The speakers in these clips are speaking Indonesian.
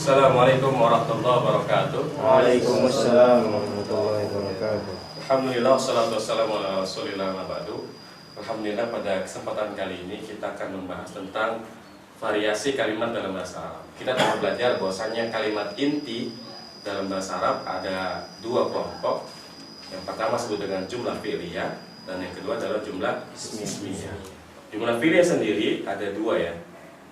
Assalamualaikum warahmatullahi wabarakatuh. Waalaikumsalam warahmatullahi wabarakatuh. Alhamdulillah, wassalatu wassalamu ala rasulillah wa ba'du. Alhamdulillah, pada kesempatan kali ini kita akan membahas tentang variasi kalimat dalam bahasa Arab. Kita telah belajar bahwasanya kalimat inti dalam bahasa Arab ada dua kelompok. Yang pertama disebut dengan jumlah fi'liyah dan yang kedua adalah jumlah ismiyah. Jumlah fi'liyah sendiri ada dua ya.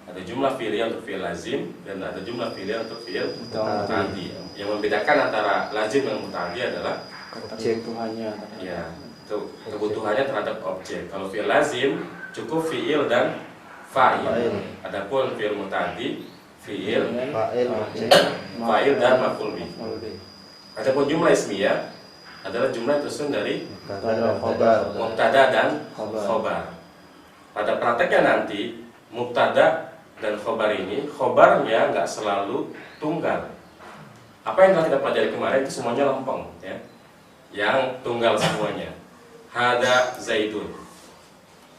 Ada jumlah fi'liyah untuk fi'il lazim dan ada jumlah fi'liyah untuk fi'il muta'addi. Yang membedakan antara lazim dan muta'addi adalah Kebutuhannya. ya, kebutuhannya terhadap objek. Kalau fi'il lazim cukup fi'il dan fa'il. Adapun fi'il muta'addi fi'il, fa'il dan maf'ul bih. Adapun jumlah ismiyah adalah jumlah yang tersusun dari mubtada dan khobar. Pada prakteknya nanti mubtada dan khobar ini, khobarnya nggak selalu tunggal. Apa yang telah kita pelajari kemarin itu semuanya lempeng ya. Yang tunggal semuanya. Hada Zaidun.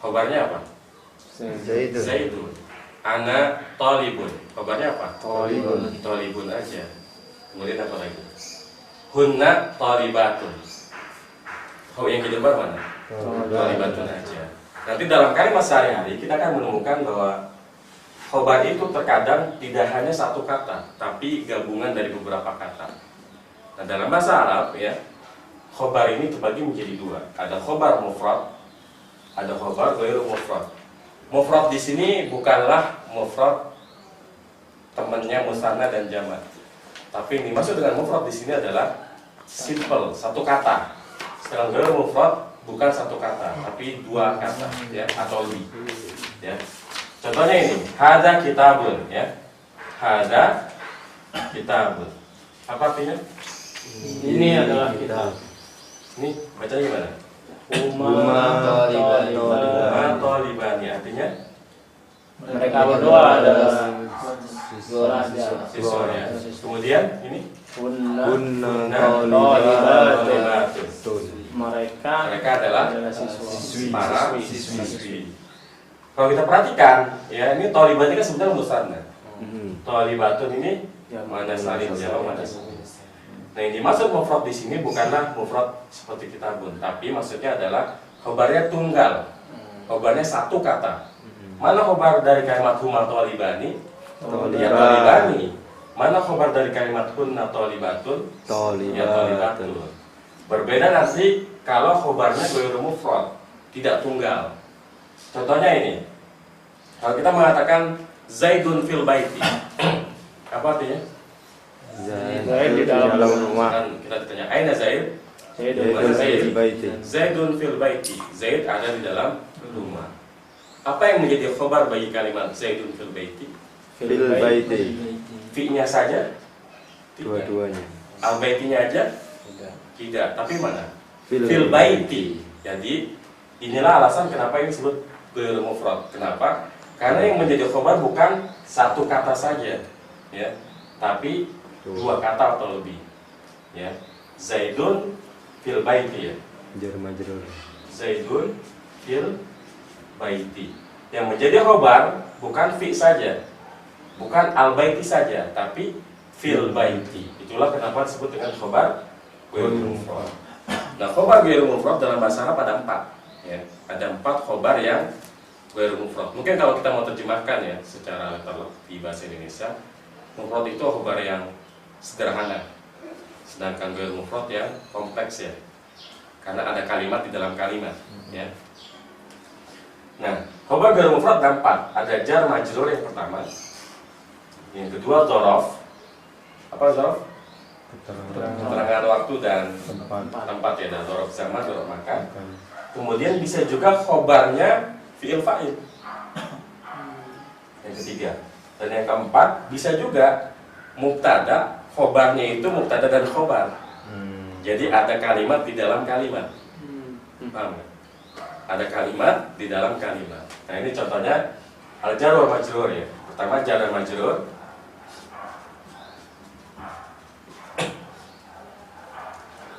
Khobarnya apa? Zaidun. Ana talibun. Khobarnya apa? Talibun aja. Kemudian apa lagi? Hunna talibatun. Yang kedua mana? Talibatun aja. Nanti dalam kalimat sehari-hari kita akan menemukan bahwa khobar itu terkadang tidak hanya satu kata, tapi gabungan dari beberapa kata. Nah, dalam bahasa Arab ya, khobar ini terbagi menjadi dua. Ada khobar mufrad, ada khobar ghairu mufrad. Mufrad di sini bukanlah mufrad temannya musanna dan jamak. Tapi yang dimaksud dengan mufrad di sini adalah simple, satu kata. Sedangkan ghairu mufrad bukan satu kata, tapi dua kata ya, atau lebih ya. Contohnya ini, hada kitabun ya. Hada kitabun. Apa artinya? Ini adalah kitab. Ini bacanya gimana? Umma talibani artinya mereka berdua adalah siswa ya. Kemudian ini Kunna talibatun. Mereka adalah para siswi. Kalau kita perhatikan, ya ini talibat ini kan sebenarnya musanna. Talibatun ini mana salin jawab, mana salin. Nah, yang dimaksud mufrad di sini bukanlah mufrad seperti kitabun, tapi maksudnya adalah khobarnya tunggal. Khobarnya satu kata. Mana khobar dari kalimat huma talibani? Ya talibani. Mana khobar dari kalimat hunna talibatun? Ya talibatun. Berbeda nanti kalau khobarnya ghairu mufrad, tidak tunggal. Contohnya ini, kalau kita mengatakan Zaidun fil baiti, apa artinya? Zaid di dalam rumah. Kan kita ditanya, aina Zaid? Zaidun fil baiti. Zaid ada di dalam rumah. Apa yang menjadi khobar bagi kalimat Zaidun fil baiti? Fil baiti. Fi-nya saja? Dua-duanya. Al-baitinya aja? Tidak. Tapi mana? Fil baiti. Jadi inilah alasan kenapa ini disebut ghairu mufrad. Kenapa? Karena yang menjadi khobar bukan satu kata saja, ya, tapi dua kata atau lebih. Ya, Zaidun fil baiti ya. Zaidun fil baiti. Yang menjadi khobar bukan fi saja, bukan al baiti saja, tapi fil baiti. Itulah kenapa disebut dengan khobar ghairu mufrad. Nah, khobar ghairu mufrad dalam bahasa Arab ada 4 ya. Ada 4 khobar yang ghairu mufrad. Mungkin kalau kita mau terjemahkan ya secara letterlock di bahasa Indonesia, mufrad itu khobar yang sederhana. Sedangkan ghairu mufrad yang kompleks ya. Karena ada kalimat di dalam kalimat ya. Nah, khobar ghairu mufrad ada 4. Ada jar majrur yang pertama. Yang kedua dzaraf. Apa dzaraf? Keterangan waktu dan tempat ya, dan dzaraf zaman, dzaraf makan. Kemudian bisa juga khobarnya fi'il fa'il. Yang ketiga. Dan yang keempat bisa juga mubtada, khobarnya itu mubtada dan khobar. Jadi ada kalimat di dalam kalimat. Paham gak? Ada kalimat di dalam kalimat. Nah, ini contohnya al-jar wal majrur ya. Pertama jar dan majrur.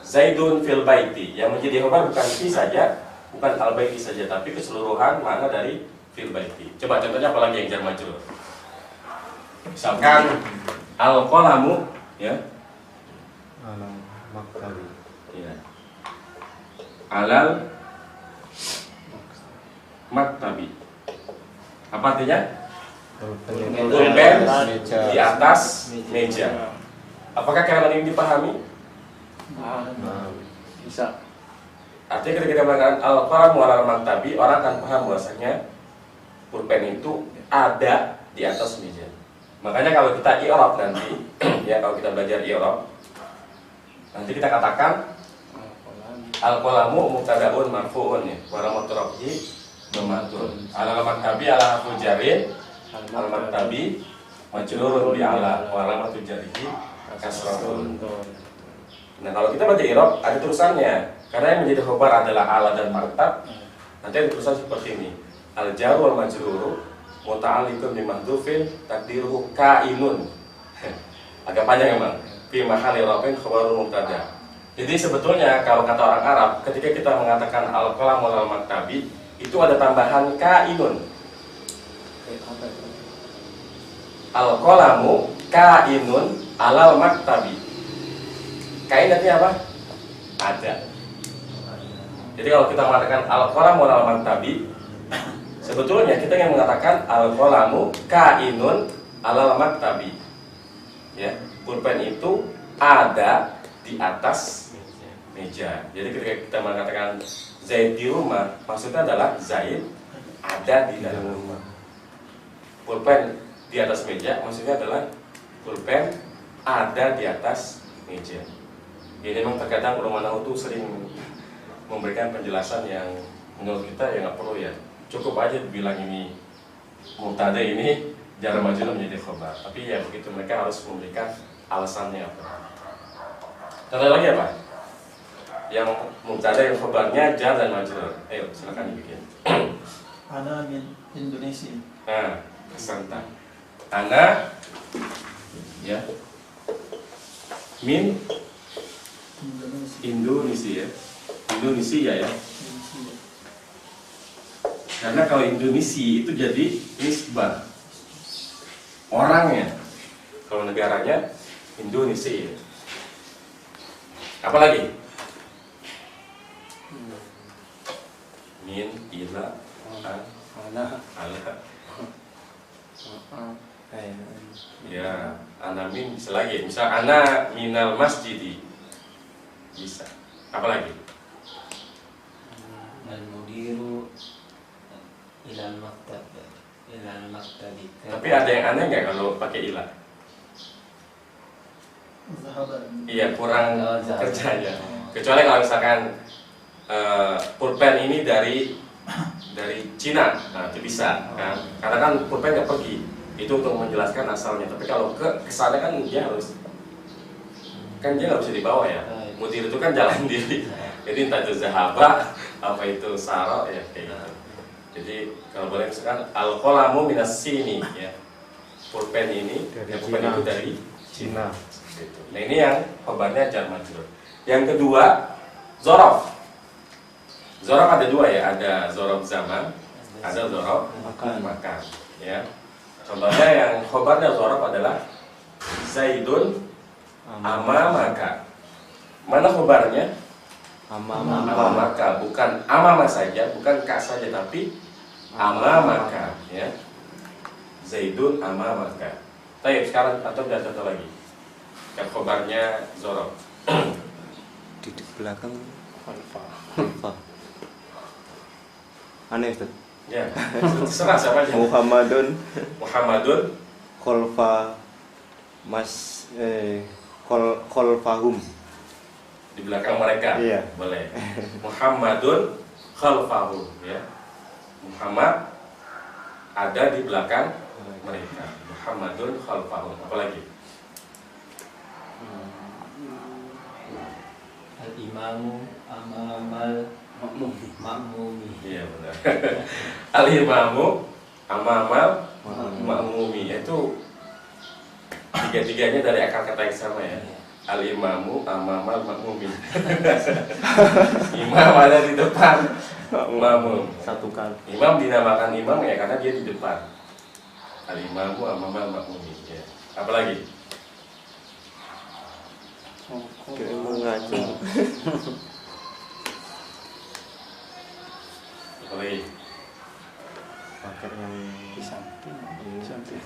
Zaidun fil baiti. Yang menjadi khobar bukan fi saja, bukan al baiti saja, tapi keseluruhan makna dari fil baiti. Coba contohnya apa lagi yang jar majrur? Misalkan Al-qalamu ya. Alal maktabi. Ya. Alal maktabi. Apa artinya? Pulpen di atas meja. Apakah kalimat ini dipahami? Bisa. Artinya ketika kita mengatakan al-qalamu alal maktabi, orang akan paham bahwasanya pulpen itu ada di atas meja. Makanya kalau kita i'rab nanti, ya kalau kita belajar i'rab, nanti kita katakan al-qalamu mubtada'un marfu'un ya, wa alamatu raf'ihi dhammatun. Alal maktabi ala harfu jarin, al maktabi majrurun bi ala wa alamatu jarrihi kasratun. Nah, kalau kita baca i'rab ada tulisannya. Karena yang menjadi khobar adalah ala dan maktab. Nanti ada tulisan seperti ini. Al-jar wal majruru muta'alliqun bi mahdhufin taqdiruhu kainun. Agak panjang emang. Fi mahalli rafin khabarun mubtada. Jadi sebetulnya kalau kata orang Arab, ketika kita mengatakan al-qalamu alal maktabi, itu ada tambahan kainun. Al-qalamu kainun alal maktabi. Kain artinya apa? Ada. Jadi kalau kita mengatakan al-qalamu alal maktabi, sebetulnya kita ingin mengatakan al-qalamu kainun alal maktabi. Ya, pulpen itu ada di atas meja. Jadi ketika kita mengatakan Zaid di rumah, maksudnya adalah Zaid ada di dalam rumah. Pulpen di atas meja, maksudnya adalah pulpen ada di atas meja. Jadi memang terkadang ulama nahwu itu sering memberikan penjelasan yang menurut kita ya nggak perlu ya. Cukup aja bilang ini mubtada, ini jar majrur menjadi khabar. Tapi ya begitu, mereka harus memberikan alasannya apa. Contoh lagi apa? Yang mubtada yang khabarnya jar dan majrur. Ayo silakan dibikin. Ana min Indonesia. Nah, kesantan. Ana ya min Indonesia. Indonesia ya. Karena kalau Indonesia itu jadi nisbah orangnya. Kalau negaranya Indonesia. Apa lagi? Min, ila, Ana. ala. Ya, ana min bisa lagi. Misal ana minal masjidi. Bisa. Apa lagi? Al-mudiru ilal maktabi. Tapi ada yang aneh nggak kalau pakai ilah? Iya, kurang kerjanya. Kecuali kalau misalkan pulpen ini dari Cina, nah itu bisa kan? Karena kan pulpen nggak pergi, itu untuk menjelaskan asalnya. Tapi kalau ke sana kan dia harus, kan dia nggak bisa dibawa ya. Mudir itu kan jalan diri. Jadi entah itu zahabah, apa itu saro ya kayak gitu. Jadi kalau boleh misalkan al-qalamu minas sini ya, pulpen ini dari pulpen Cina. itu dari Cina. gitu. Nah ini yang khabarnya jar majrur. Yang kedua zorof. Zorof ada dua ya, ada zorof zaman, ada zorof makan. Ya. Contohnya yang khabarnya zorof adalah Zaidun amamaka. Mana khabarnya? Amamaka, bukan amama saja, bukan ka saja, tapi amamaka ya. Zaidun amamaka. Baik, sekarang atau ada satu lagi. Yang khabarnya zorof. Di belakang Khalfa. Aneh Ustaz. Ya, terserah siapa aja. Muhammadun Khalfa Khalfahum. Di belakang mereka. Iya. Boleh. Muhammadun khalfahum ya. Muhammad ada di belakang mereka. Muhammadun khalfahum. Apa lagi? Al-imamu amamal ma'mumi. Iya benar. Al-imamu amamal ma'mumi. Itu tiga-tiganya dari akar kata yang sama ya. Al-imamu amamal ma'mumi. Imam ada di depan makmum. Satukan. Imam dinamakan imam ya karena dia di depan. Al-imamu amamal ma'mumi ya. Apa lagi? Kayak mau ngaco. Apa lagi? Pakai yang Di samping.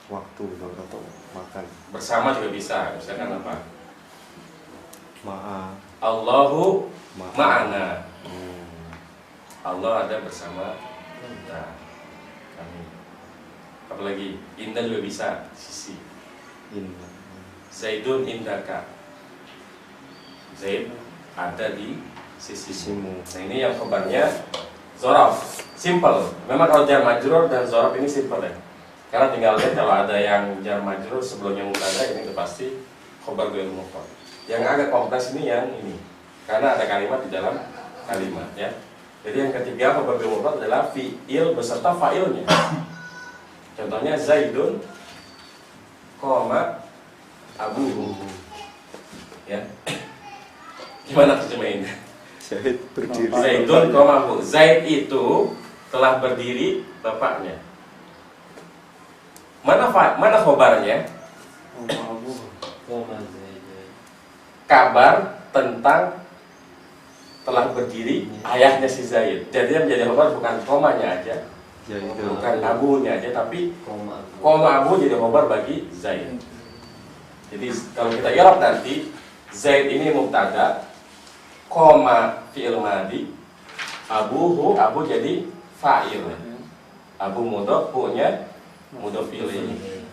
waktu atau makan. Bersama juga bisa. Misalkan apa? Ma'a. Allahu Ma'a. ma'ana. Hmm. Allah ada bersama kita. Kami. Apalagi indah juga bisa sisi. Inna. Zaidun indaka. Zaid ada di sisimu. Nah ini yang kabarnya zorof, simple. Memang kalau jar majrur dan zorof ini simple ya. Karena tinggal lihat kalau ada yang jar majrur sebelumnya mubtada, ini udah pasti khobar ghairu mufrad. Yang agak kompleks ini yang ini, karena ada kalimat di dalam kalimat ya. Jadi yang ketiga khobar ghairu mufrad adalah fi'il beserta fa'ilnya. Contohnya Zaidun, koma Abu, ya. Gimana terjemahinnya? Zaid berdiri. Zaidun, koma Abu. Zaid itu telah berdiri bapaknya. Mana khobarnya? Koma Zaidun. Kabar tentang telah berdiri ayahnya si Zaid. Jadi yang menjadi khobar bukan komanya aja, Zaidun. bukan abunya aja, tapi Koma Abu. koma Abu jadi khobar bagi Zaid. Jadi kalau kita i'rab nanti Zaid ini mubtada, koma fi'il madi, abuhu, abu jadi fa'il. Abu mudhaf, hu-nya mudhaf ilaihi.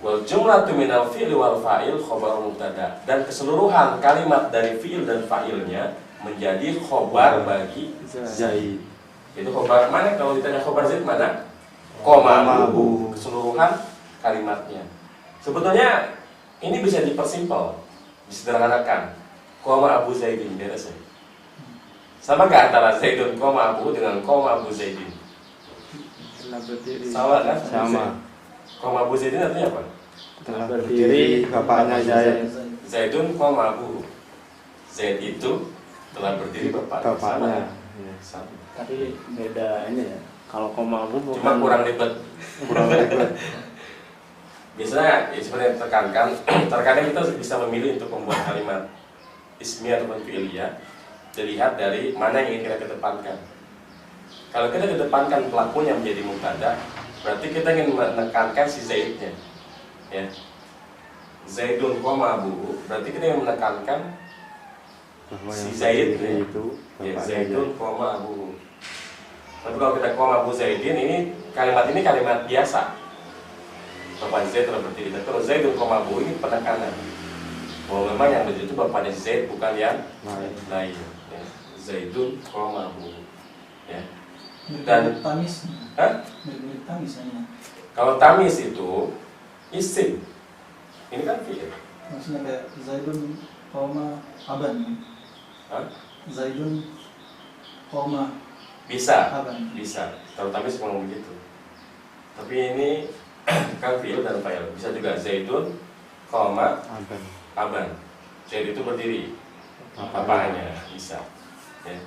Wal jumlatu minal fi'li wal fa'il khobar mubtada, dan keseluruhan kalimat dari fi'il dan fa'ilnya menjadi khobar bagi Zaid. itu khobar mana? Kalau ditanya khobar Zaid mana? Koma Abu, keseluruhan kalimatnya. Sebetulnya ini bisa dipersimpel, disederhanakan. Koma Abu Zaidin, beres ya. Sama nggak antara Zaidun koma Abu dengan koma Abu Zaidin? Sama kan? Sama. Koma Abu Zaidin artinya apa? Telah berdiri bapaknya Zaid. Zaidun koma Abu. Zaid itu telah berdiri bapaknya. Bapaknya. Sama. Tapi beda ini ya. Kalau koma Abu Cuma kurang ribet. Kurang ribet. Biasanya ya, seperti yang tekankan, terkadang kita bisa memilih untuk membuat kalimat ismi ataupun fi'liyah dilihat dari mana yang ingin kita kedepankan. Kalau kita kedepankan pelakunya menjadi mubtada, berarti kita ingin menekankan si Zaidnya, ya. Zaidun koma Abu, berarti kita ingin menekankan Bahwa si yang Zaid berdiri ya. itu Ya, bapaknya Zaidun Zaid. koma Abu. Tapi kalau kita koma Abu Zaidin, ini kalimat biasa. Bapak Zaid telah berdiri. Tapi kalau Zaidun koma Abu ini penekanan bahwa memang yang berdiri itu bapaknya Zaid, bukan yang lain. Ya. Zaidun koma Abu. Ya. Dan Tamis. Hah? Mirip tamis hanya. Kalau tamis itu isim. Ini kan fi'il. Maksudnya kayak Zaidun koma aban. Hah? Zaidun koma Bisa. aban. Bisa. Kalau tamis memang begitu. Tapi ini kan fi'il dan fa'il. Bisa juga Zaidun koma Aban. aban. Zaid itu berdiri. Bapaknya bisa. Ya.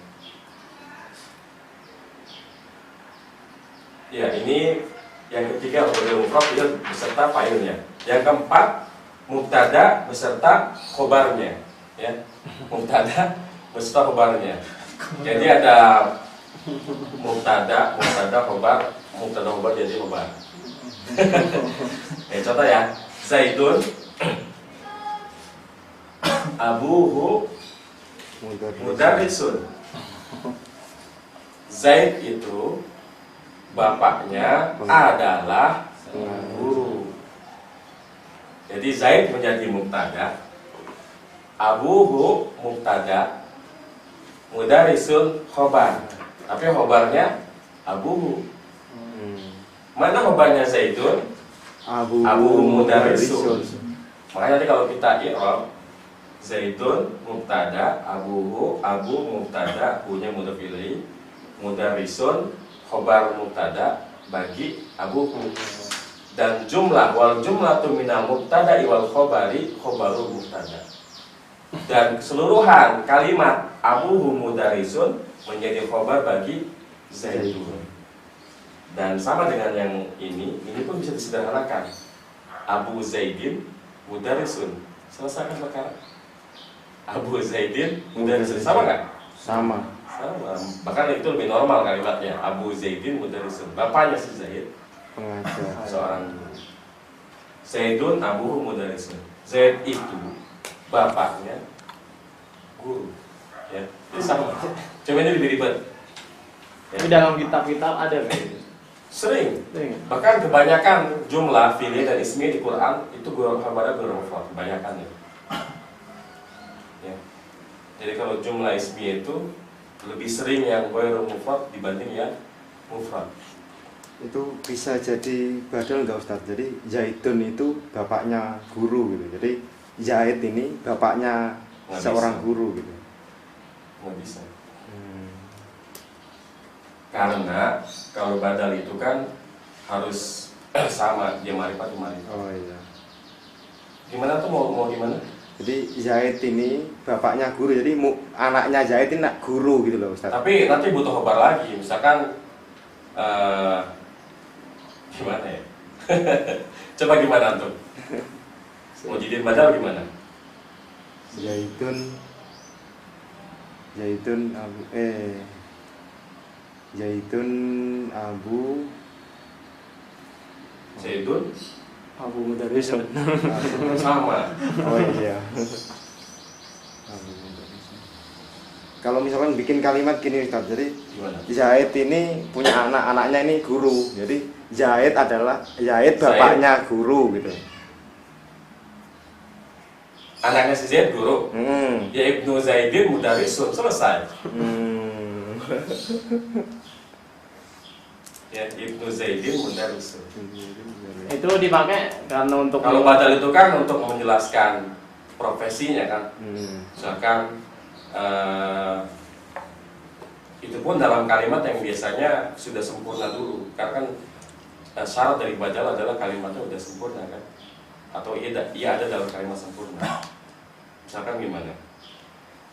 Ya, ini yang ketiga khobar mufrad itu beserta fa'ilnya. Yang keempat mubtada beserta khobarnya, ya. Mubtada beserta khobarnya. Jadi ada mubtada khobar jadi khobar. Contoh ya, Zaidun abuhu mudarrisun. Zaid itu bapaknya adalah guru. Jadi Zaid menjadi mubtada, abuhu mubtada, mudarrisun khobar. Tapi khobarnya abuhu. Mana khobarnya Zaidun? Abu mudarrisun. Makanya nanti kalau kita i'rab, Zaidun mubtada, abuhu, abu mubtada, hu-nya mudhaf ilaih, mudarrisun khobar mubtada bagi abuhu. Dan jumlah wal jumlatu minal mubtada wal khobari khobaru mubtada. Dan keseluruhan kalimat abuhu mudarrisun menjadi khobar bagi Zaidun. Dan sama dengan yang ini pun bisa disederhanakan. Abu Zaidin mudarrisun. Selesaikan perkara. Abu Zaidin mudarrisun, sama nggak? Sama. Sama. Bahkan itu lebih normal kalimatnya. Abu Zaidin mudarrisun. Bapaknya si Zaid Pengajar. seorang guru. Zaidun abuhu mudarrisun. Zaid itu bapaknya guru. Ya, itu sama. Cuma ini lebih ribet. Ya. Tapi dalam kitab-kitab ada kayak gitu. Sering. Sering. Bahkan kebanyakan jumlah fi'il dan ismi di Quran itu guru khabarnya guru mufrad, kebanyakan ya. Ya. Jadi kalau jumlah ismi itu lebih sering yang guru mufrad dibanding yang mufrad. Itu bisa jadi badal nggak Ustadz? Jadi Zaidun itu bapaknya guru gitu. Jadi Zaid ini bapaknya Nggak seorang bisa. guru gitu. Nggak bisa. Hmm. Karena kalau badal itu kan harus sama, dia marifat dia marifat. Oh iya. Gimana tuh mau gimana? Jadi Zaid ini bapaknya guru. Jadi anaknya Zaid ini nak guru gitu loh Ustadz. Tapi nanti butuh khabar lagi. Misalkan gimana ya? Coba gimana tuh? Mau jadiin badal gimana? Zaidun Abu Zaidun Abu Zaidun Abu Mudarrisun. sama. Oh iya. Abu Mudarrisun. Kalau misalkan bikin kalimat gini Ustaz, jadi Gimana? Zaid ini punya anak-anaknya ini guru. Jadi Zaid bapaknya guru gitu. Anaknya si Zaid guru. Hmm. Ya Ibnu Zaidin mudarrisun, selesai. Hmm. Ya Ibnu Zaidin mudarrisun. Itu dipakai karena untuk Kalau badal itu kan untuk menjelaskan profesinya kan. Hmm. Misalkan itu pun dalam kalimat yang biasanya sudah sempurna dulu. Karena kan syarat dari badal adalah kalimatnya sudah sempurna kan. Atau ia ada dalam kalimat sempurna. Misalkan gimana?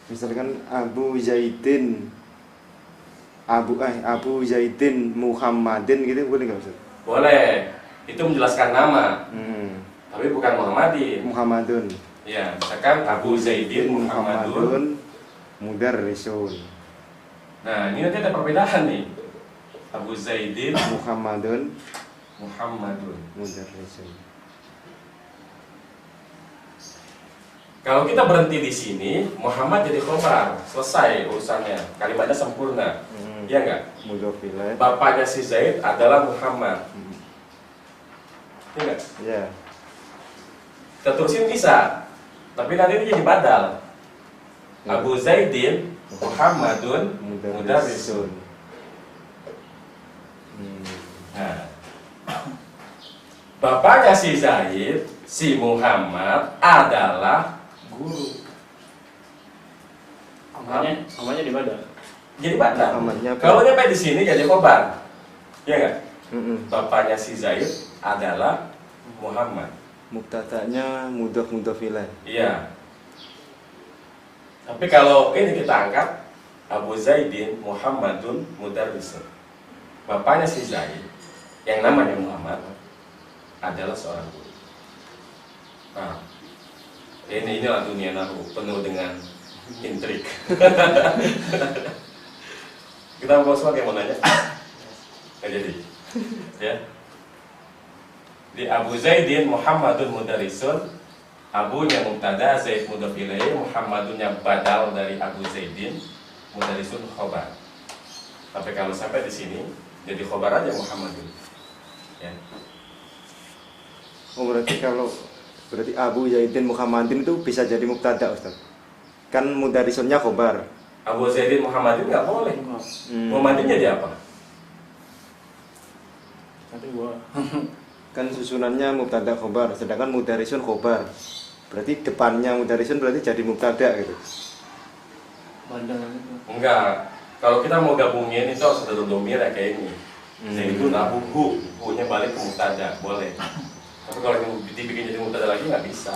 Misalkan Abu Zaidin Muhammadin gitu boleh nggak Ustaz? Boleh. Itu menjelaskan nama, Hmm. tapi bukan Muhammadin. Muhammadun. Ya, misalkan Abu Zaidin Muhammadun. Mudarrisun. Nah, ini nanti ada perbedaan nih. Abu Zaidin Muhammadun Muhammadun. mudarrisun. Kalau kita berhenti di sini, Muhammad jadi khobar, selesai urusannya. Kalimatnya sempurna. Hmm. Iya enggak? Mudhof ilaih. Bapaknya si Zaid adalah Muhammad. Iya enggak? Ya. Kita terusin bisa. Tapi nanti ini jadi badal. Abu Zaidin Muhammadun mudarrisun. Hmm. Nah, bapaknya si Zaid, si Muhammad adalah guru. namanya di mana? Jadi badal. Muhammadnya apa? Kalau nyampe di sini jadi khobar. Iya enggak? Mm-mm. Bapaknya si Zaid adalah Muhammad. Mubtada'nya mudhof ilaih. Iya. Tapi kalau ini kita angkat Abu Zaidin Muhammadun mudarrisun. Bapaknya si Zaid yang namanya Muhammad adalah seorang guru. Nah, inilah dunia nahwu penuh dengan intrik. Kita mau sebagai mau nanya? Nggak jadi. Ya. Di Abu Zaidin Muhammadun mudarrisun, abunya mubtada, Zaid mudhof ilaih, Muhammadunnya badal dari Abu Zaidin, mudarrisun khobar. Tapi kalau sampai di sini jadi khobar aja Muhammadun. Ya. Oh berarti Abu Zaidin Muhammadin itu bisa jadi mubtada Ustaz. Kan mudarrisunnya khobar. Abu Zaidin Muhammadin nggak boleh. Muhammadin jadi apa? Nanti gua Kan susunannya mubtada khobar, sedangkan mudarrisun khobar. Berarti depannya mudarrisun berarti jadi mubtada gitu. bandel itu. Enggak. Kalau kita mau gabungin itu harus ada domir ya kayak ini. Zaidun Abu hu-nya balik ke mubtada, boleh. Tapi kalau dibikin jadi mubtada lagi nggak bisa.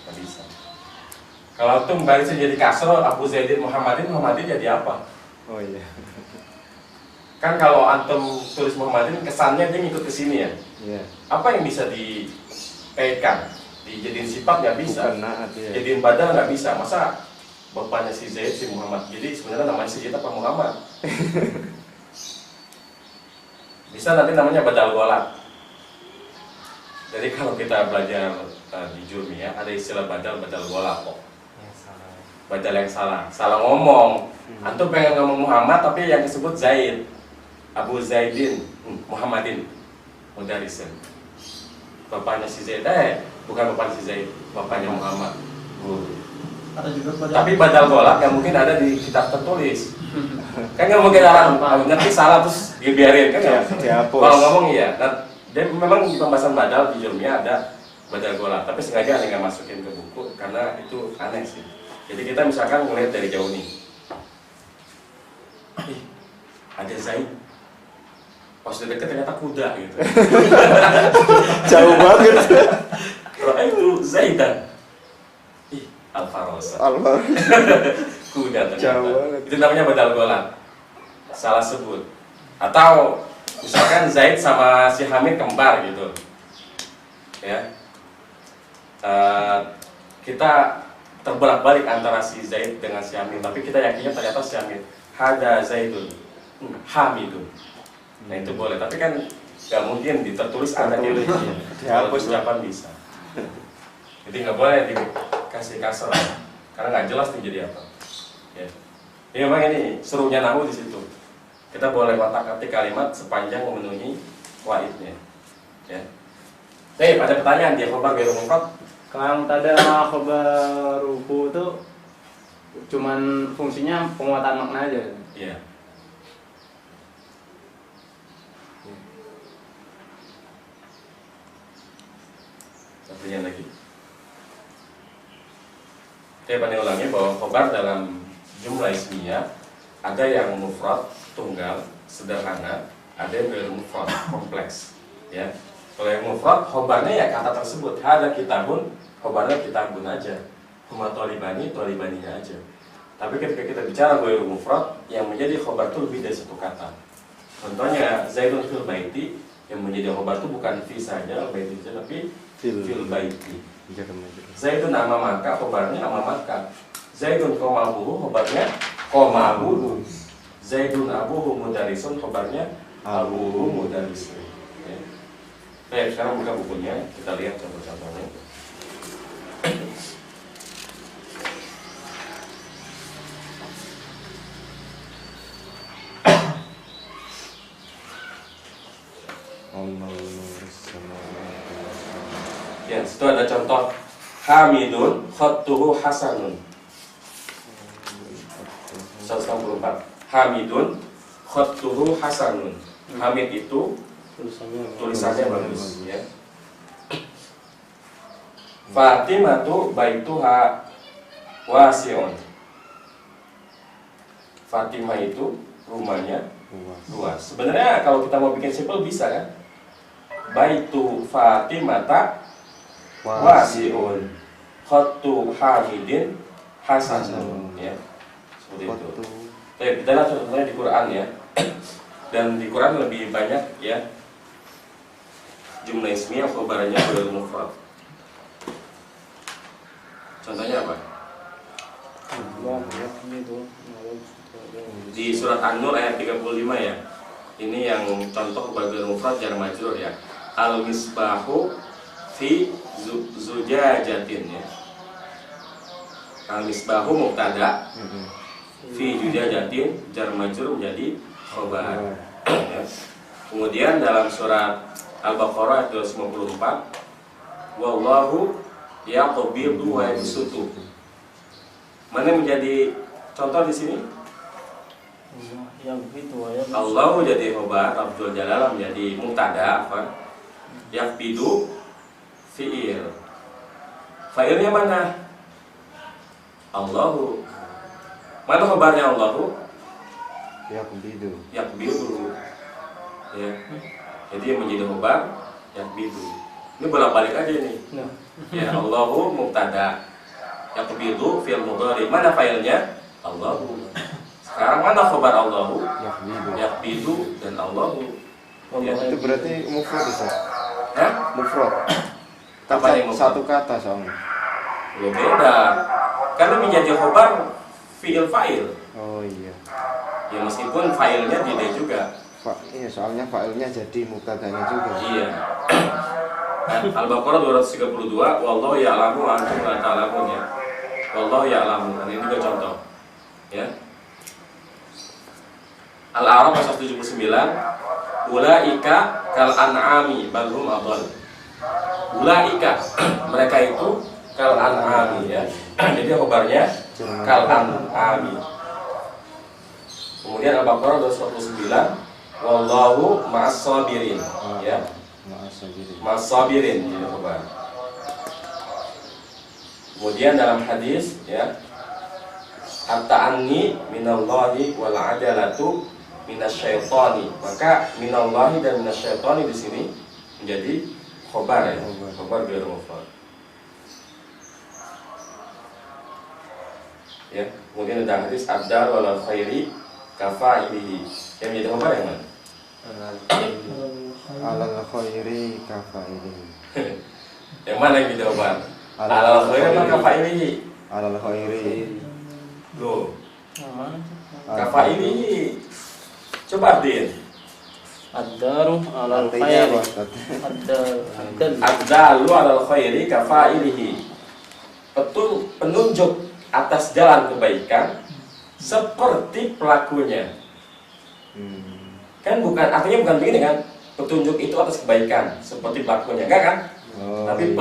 Nggak bisa. Kalau tuh balik jadi kasro, Abu Zaidin Muhammadin jadi apa? Oh iya. Kan kalau antum tulis Muhammadin kesannya dia ngikut ke sini ya. Iya. Apa yang bisa dikaitkan? dijadiin sifat nggak bisa, Bukan naat, ya. jadiin badal nggak bisa. Masa bapaknya si Zaid si Muhammad, jadi sebenarnya namanya si Zaid apa Muhammad? Bisa nanti namanya badal golak. Jadi kalau kita belajar di Jurmiyah ada istilah badal golak kok. Badal yang salah ngomong. Antum pengen ngomong Muhammad tapi yang disebut Zaid, Abu Zaidin, Muhammadin, Mudarisin. Bapaknya si Zaid, bukan bapaknya si Zaid, bapaknya Muhammad. Ada juga pada Tapi badal golak yang mungkin ada di kitab tertulis. Kan nggak mungkin orang ngerti salah terus dibiarin kan ya? Dihapus. Kalau ngomong iya. Nah, dan memang di pembahasan badal di Jurmiyah ada badal golak, tapi sengaja nggak masukin ke buku karena itu aneh sih. Jadi kita misalkan ngeliat dari jauh nih, ada Zaid, pas udah deket ternyata kuda gitu. Jauh banget. Kalau itu Zaidan, Al-Farosa. Kuda ternyata. Jauh banget. Itu namanya badal golak, salah sebut. Atau misalkan Zaid sama si Hamid kembar gitu, ya. Kita terbolak-balik antara si Zaid dengan si Hamid, tapi kita yakinnya ternyata si Hamid. Hada Zaidun, Hamidun. Nah itu boleh, tapi kan nggak mungkin ditertulis ada di Dihapus ucapan bisa. Jadi nggak boleh dikasih kasar, karena nggak jelas nih jadi apa. Ya. Ini memang ini serunya nahwu di situ. Kita boleh kotak-katik kalimat sepanjang memenuhi waidnya. Ya. Ada pertanyaan dia khobar ghairu mufrad. Kalau yang tadi khobar ruku itu cuman fungsinya penguatan makna aja. Iya. Satunya lagi. Saya pandai ulangi bahwa khobar dalam jumlah ismiyah ada yang mufrad tunggal sederhana, ada yang ghairu mufrad kompleks. Ya. Kalau yang mufrad khobarnya ya kata tersebut, ada kitabun, khobarnya kitabun aja. Huma tolibani, tolibaninya aja. Tapi ketika kita bicara ghairu mufrad, yang menjadi khobar itu lebih dari satu kata. Contohnya Zaidun fil baiti, yang menjadi khobar itu bukan fi saja, baiti saja, tapi fil baiti. Zaidun amamaka, khobarnya amamaka. Zaidun komabuhu, khobarnya komabuhu. Zaidun abuhu mudarisun, khobarnya abuhu mudarisun. Ya. Baik, sekarang buka bukunya, kita lihat contoh-contohnya. Ya, situ ada contoh Hamidun khattuhu hasanun 164. Hamidun khattuhu hasanun. Hamid itu tulisannya bagus ya. Fatimatu baituha wasi'un. Fatimah itu rumahnya luas. Sebenarnya kalau kita mau bikin simpel bisa kan? Baitu Fatimata wasi'un. Khattu Hamidin hasanun ya. Seperti itu. Baik, kita lihat contohnya di Quran ya. Dan di Quran lebih banyak ya jumlah ismiyah khobarnya ghairu mufrad. Contohnya apa? Di surat An-Nur ayat 35 ya. Ini yang contoh khobar ghairu mufrad jar majrur ya. Al-misbahu fi zujajatin ya. Al-misbahu mubtada. Fi zujajatin jar majrur menjadi khobar. Ya. Kemudian dalam surat Al-Baqarah ayat 254, wallahu yaqbidu wa yabsutu. Mana menjadi contoh di sini? Allahu jadi khobar, Rabbul Jalal menjadi mubtada, apa? Yaqbidu fi'il. Fa'ilnya mana? Allahu. Mana khobarnya Allahu? Yaqbidu. Ya. Jadi yang menjadi khobar yaqbidu. Ini bolak-balik aja nih. Ya, Allahu mubtada. Yaqbidu fi'il mudhari. Mana fa'ilnya? Allahu. Sekarang mana khobar Allahu? Yaqbidu dan Allahu. Ya. Itu berarti mufrad bisa. Hah? Mufrad. Tapi baca yang satu kata soalnya. Lo beda. Karena menjadi khobar fiil fa'il. Oh iya. Ya meskipun fa'ilnya tidak juga. Iya, soalnya fa'ilnya jadi mubtada'nya juga. Iya. Al-Baqarah 232, wallahu ya'lamu wa antum la ta'lamun ya. Wallahu ya'lamu. Ini juga contoh. Ya. Al-A'raf 179, ulaika kal an'ami bal hum adall. Ulaika mereka itu kal an'ami ya. Jadi kabarnya kal an'ami. Kemudian Al-Baqarah 249, wallahu ma'as sabirin ya. Ma'as sabirin gitu kabar. Kemudian dalam hadis ya, at-ta'anni minallahi wal adalatu minasyaitani. Maka minallahi dan minasyaitani di sini menjadi khobar ya, khobar ghairu mufrad. Ya, kemudian ada hadis abdal wal khairi kafa'ilihi. Yang menjadi khobar yang mana? Alal khairi kafa'ilihi. Yang mana yang menjadi khobar? Alal khairi apa kafa'ilihi? Alal khairi. Loh. Kafa'ilihi. Coba artiin. Ad-daru alal Artinya khairi. apa, Ustaz? Ad-dalu alal khairi kafa'ilihi. Penunjuk atas jalan kebaikan seperti pelakunya. Kan bukan, artinya bukan begini kan? Petunjuk itu atas kebaikan seperti pelakunya, enggak kan? Oh, Tapi iya.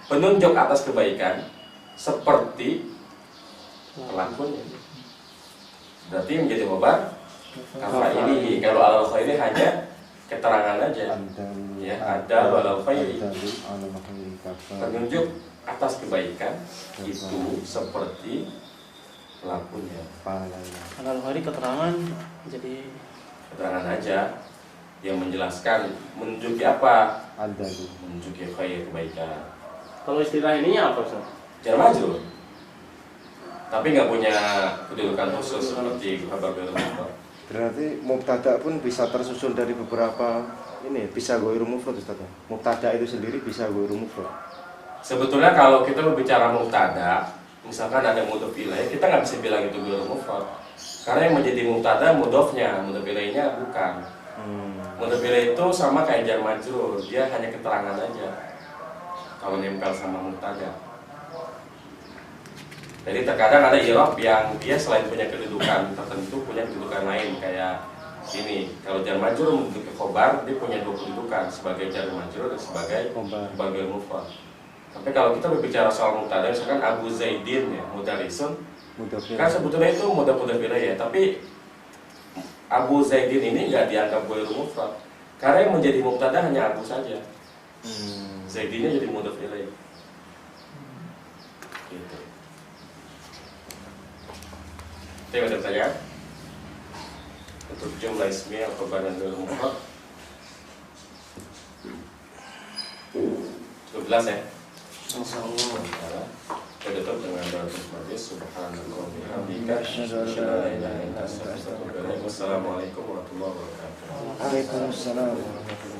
Penunjuk atas kebaikan seperti pelakunya. Berarti menjadi khobar kafa'ilihi. Kalau alal khairi hanya keterangan aja. Ya, ada alal khairi. Penunjuk atas kebaikan itu seperti pelakunya. Alal khairi keterangan jadi Keterangan aja yang menjelaskan menunjuki apa? Adalu. Menunjuki khair, kebaikan. kalau istilah ininya apa, Ustaz? Jar majrur. Tapi nggak punya kedudukan khusus seperti khabar ghairu mufrad. Berarti mubtada pun bisa tersusun dari beberapa ini, bisa ghairu mufrad, Ustaz. Mubtada itu sendiri bisa ghairu mufrad. Sebetulnya kalau kita berbicara mubtada, misalkan ada mudhof ilaih, kita nggak bisa bilang itu ghairu mufrad. Karena yang menjadi mubtada mudhofnya, mudhof ilaihnya bukan. Mudhof ilaih itu sama kayak jar majrur, dia hanya keterangan aja. Kalau nempel sama mubtada. Jadi terkadang ada i'rab yang dia selain punya kedudukan tertentu, punya kedudukan lain kayak ini. Kalau jar majrur menunjuk ke khobar, dia punya dua kedudukan sebagai jar majrur dan sebagai khobar ghairu mufrad. Tapi kalau kita berbicara soal mubtada, misalkan Abu Zaidin ya, mudarisun, kan sebetulnya itu mudhaf ilaih ya, tapi Abu Zaidin ini nggak dianggap ghairu mufrad karena yang menjadi mubtada hanya Abu saja. Zaidinnya jadi mudhaf ilaih. Gitu. Itu ada pertanyaan? Untuk jumlah ismi atau badan ghairu mufrad 12 ya? Kita tutup dengan doa majlis. Subhanallah wa bihamdika asyhadu an la ilaha illa anta astaghfiruka wa atubu ilaik. Wassalamualaikum warahmatullahi wabarakatuh. Waalaikumsalam warahmatullahi wabarakatuh.